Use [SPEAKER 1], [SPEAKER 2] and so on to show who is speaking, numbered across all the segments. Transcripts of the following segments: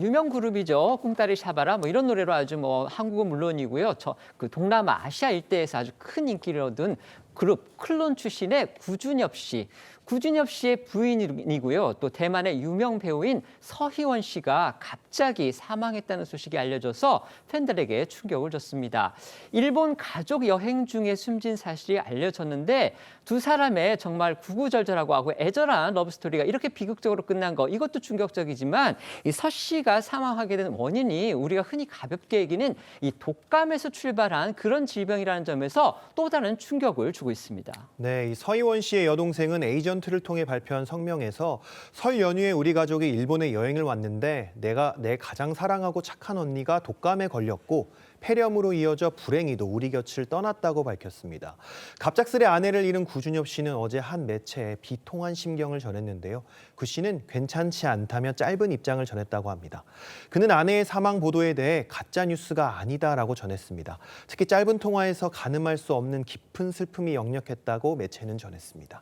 [SPEAKER 1] 유명 그룹이죠. 꿍따리 샤바라 뭐 이런 노래로 아주 뭐 한국은 물론이고요. 그 동남아 아시아 일대에서 아주 큰 인기를 얻은 그룹 클론 출신의 구준엽 씨. 구준엽 씨의 부인이고요. 또 대만의 유명 배우인 서희원 씨가 갑자기 사망했다는 소식이 알려져서 팬들에게 충격을 줬습니다. 일본 가족 여행 중에 숨진 사실이 알려졌는데 두 사람의 정말 구구절절하고 하고 애절한 러브스토리가 이렇게 비극적으로 끝난 거 이것도 충격적이지만 이 서 씨가 사망하게 된 원인이 우리가 흔히 가볍게 얘기는 이 독감에서 출발한 그런 질병이라는 점에서 또 다른 충격을 주고 있습니다.
[SPEAKER 2] 네, 이 서희원 씨의 여동생은 에이전트를 통해 발표한 성명에서 설 연휴에 우리 가족이 일본에 여행을 왔는데 내가 내 가장 사랑하고 착한 언니가 독감에 걸렸고 폐렴으로 이어져 불행히도 우리 곁을 떠났다고 밝혔습니다. 갑작스레 아내를 잃은 구준엽 씨는 어제 한 매체에 비통한 심경을 전했는데요. 구 씨는 괜찮지 않다며 짧은 입장을 전했다고 합니다. 그는 아내의 사망 보도에 대해 가짜 뉴스가 아니다라고 전했습니다. 특히 짧은 통화에서 가늠할 수 없는 깊은 슬픔이 역력했다고 매체는 전했습니다.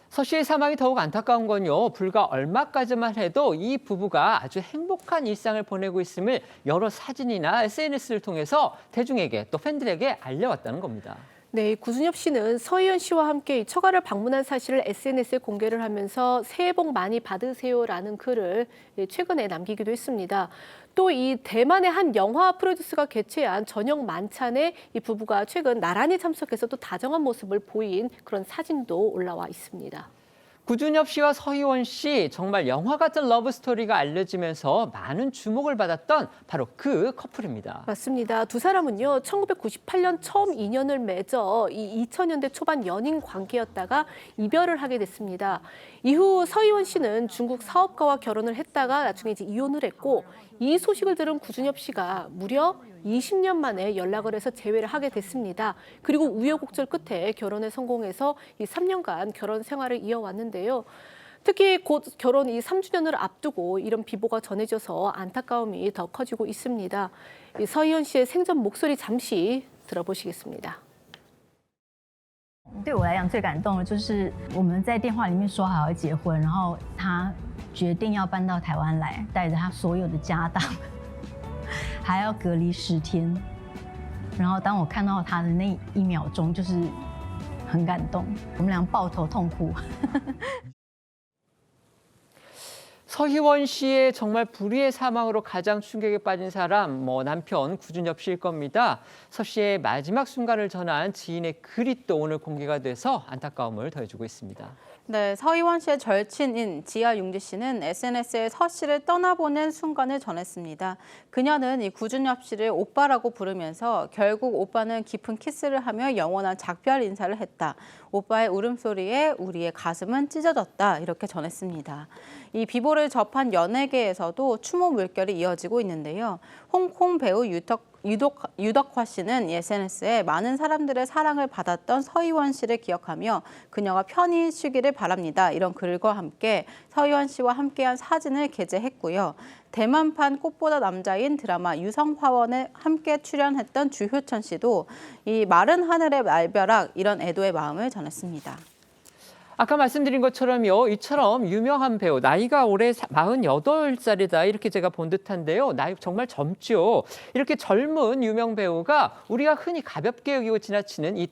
[SPEAKER 1] 서 씨의 사망이 더욱 안타까운 건요. 불과 얼마까지만 해도 이 부부가 아주 행복한 일상을 보내고 있음을 여러 사진이나 SNS를 통해서 대중에게 또 팬들에게 알려왔다는 겁니다.
[SPEAKER 3] 네, 구준엽 씨는 서희연 씨와 함께 처가를 방문한 사실을 SNS에 공개를 하면서 새해 복 많이 받으세요라는 글을 최근에 남기기도 했습니다. 또 이 대만의 한 영화 프로듀스가 개최한 저녁 만찬에 이 부부가 최근 나란히 참석해서 또 다정한 모습을 보인 그런 사진도 올라와 있습니다.
[SPEAKER 1] 구준엽 씨와 서희원 씨 정말 영화 같은 러브 스토리가 알려지면서 많은 주목을 받았던 바로 그 커플입니다.
[SPEAKER 3] 맞습니다. 두 사람은요, 1998년 처음 인연을 맺어 이 2000년대 초반 연인 관계였다가 이별을 하게 됐습니다. 이후 서희원 씨는 중국 사업가와 결혼을 했다가 나중에 이제 이혼을 했고 이 소식을 들은 구준엽 씨가 무려 20년 만에 연락을 해서 재회를 하게 됐습니다. 그리고 우여곡절 끝에 결혼에 성공해서 이 3년간 결혼 생활을 이어왔는데요. 특히 곧 결혼 이 3주년을 앞두고 이런 비보가 전해져서 안타까움이 더 커지고 있습니다. 이 서희연 씨의 생전 목소리 잠시 들어보시겠습니다.
[SPEAKER 4] 对我来讲，最感动的就是我们在电话里面说好要结婚，然后他决定要搬到台湾来，带着他所有的家当，还要隔离10天。然后当我看到他的那1秒钟，就是很感动，我们俩抱头痛哭。
[SPEAKER 1] 서희원 씨의 정말 불의의 사망으로 가장 충격에 빠진 사람, 남편 구준엽 씨일 겁니다. 서 씨의 마지막 순간을 전한 지인의 글이 또 오늘 공개가 돼서 안타까움을 더해주고 있습니다.
[SPEAKER 5] 네, 서희원 씨의 절친인 지아 융지 씨는 SNS에 서 씨를 떠나보낸 순간을 전했습니다. 그녀는 이 구준엽 씨를 오빠라고 부르면서 결국 오빠는 깊은 키스를 하며 영원한 작별 인사를 했다. 오빠의 울음소리에 우리의 가슴은 찢어졌다. 이렇게 전했습니다. 이 비보를 접한 연예계에서도 추모 물결이 이어지고 있는데요. 홍콩 배우 유덕화 씨는 SNS에 많은 사람들의 사랑을 받았던 서희원 씨를 기억하며 그녀가 편히 쉬기를 바랍니다. 이런 글과 함께 서희원 씨와 함께한 사진을 게재했고요. 대만판 꽃보다 남자인 드라마 유성화원에 함께 출연했던 주효천 씨도 이 마른 하늘의 날벼락 이런 애도의 마음을 전했습니다.
[SPEAKER 1] 아까 말씀드린 것처럼요. 이처럼 유명한 배우, 나이가 올해 48살이다 이렇게 제가 본 듯한데요. 나이 정말 젊죠. 이렇게 젊은 유명 배우가 우리가 흔히 가볍게 여기고 지나치는 이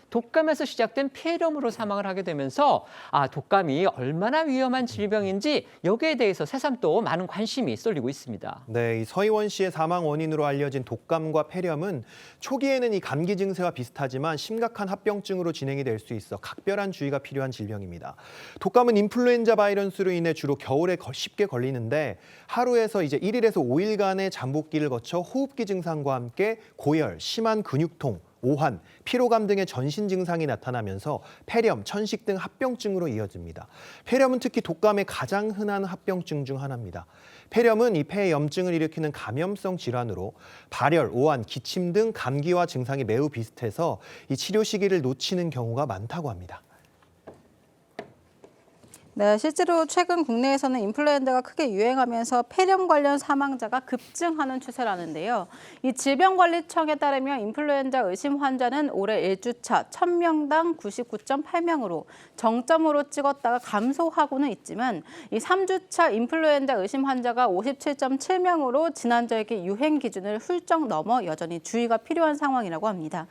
[SPEAKER 1] 독감에서 시작된 폐렴으로 사망을 하게 되면서 독감이 얼마나 위험한 질병인지 여기에 대해서 새삼 또 많은 관심이 쏠리고 있습니다.
[SPEAKER 2] 네, 이 서희원 씨의 사망 원인으로 알려진 독감과 폐렴은 초기에는 이 감기 증세와 비슷하지만 심각한 합병증으로 진행이 될 수 있어 각별한 주의가 필요한 질병입니다. 독감은 인플루엔자 바이러스로 인해 주로 겨울에 쉽게 걸리는데 하루에서 이제 1일에서 5일간의 잠복기를 거쳐 호흡기 증상과 함께 고열, 심한 근육통, 오한, 피로감 등의 전신 증상이 나타나면서 폐렴, 천식 등 합병증으로 이어집니다. 폐렴은 특히 독감의 가장 흔한 합병증 중 하나입니다. 폐렴은 이 폐에 염증을 일으키는 감염성 질환으로 발열, 오한, 기침 등 감기와 증상이 매우 비슷해서 이 치료 시기를 놓치는 경우가 많다고 합니다.
[SPEAKER 5] 네, 실제로 최근 국내에서는 인플루엔자가 크게 유행하면서 폐렴 관련 사망자가 급증하는 추세라는데요. 이 질병관리청에 따르면 인플루엔자 의심 환자는 올해 1주차 1000명당 99.8명으로 정점으로 찍었다가 감소하고는 있지만 이 3주차 인플루엔자 의심 환자가 57.7명으로 지난주의 유행 기준을 훌쩍 넘어 여전히 주의가 필요한 상황이라고 합니다.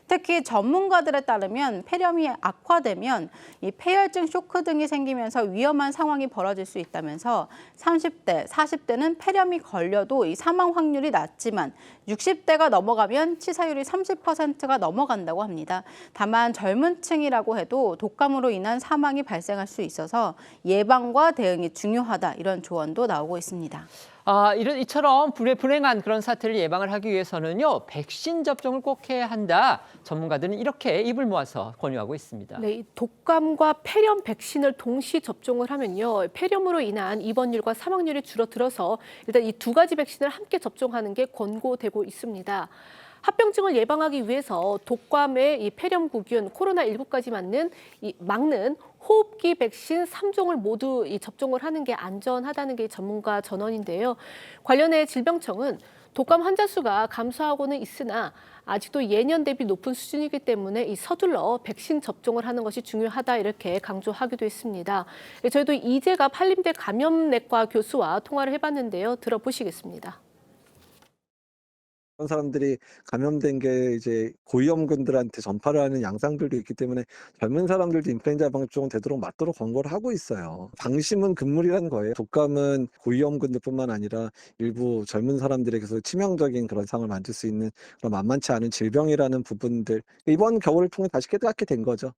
[SPEAKER 5] 특히 전문가들에 따르면 폐렴이 악화되면 이 폐혈증 쇼크 등이 생기면서 위험한 상황이 벌어질 수 있다면서 30대, 40대는 폐렴이 걸려도 이 사망 확률이 낮지만 60대가 넘어가면 치사율이 30%가 넘어간다고 합니다. 다만 젊은 층이라고 해도 독감으로 인한 사망이 발생할 수 있어서 예방과 대응이 중요하다 이런 조언도 나오고 있습니다.
[SPEAKER 1] 이처럼 불행한 그런 사태를 예방을 하기 위해서는요, 백신 접종을 꼭 해야 한다. 전문가들은 이렇게 입을 모아서 권유하고 있습니다.
[SPEAKER 3] 네, 이 독감과 폐렴 백신을 동시 접종을 하면요, 폐렴으로 인한 입원율과 사망률이 줄어들어서 일단 이 두 가지 백신을 함께 접종하는 게 권고되고 있습니다. 합병증을 예방하기 위해서 독감의 이 폐렴구균, 코로나19까지 막는 호흡기 백신 3종을 모두 접종을 하는 게 안전하다는 게 전문가 전언인데요. 관련해 질병청은 독감 환자 수가 감소하고는 있으나 아직도 예년 대비 높은 수준이기 때문에 이 서둘러 백신 접종을 하는 것이 중요하다 이렇게 강조하기도 했습니다. 저희도 이재갑 한림대 감염내과 교수와 통화를 해봤는데요. 들어보시겠습니다.
[SPEAKER 6] 그런 사람들이 감염된 게 이제 고위험군들한테 전파를 하는 양상들도 있기 때문에 젊은 사람들도 인플루엔자 예방접종은 되도록 맞도록 권고를 하고 있어요. 방심은 금물이라는 거예요. 독감은 고위험군들뿐만 아니라 일부 젊은 사람들에게서 치명적인 그런 상황을 만들 수 있는 그런 만만치 않은 질병이라는 부분들, 이번 겨울을 통해 다시 깨닫게 된 거죠.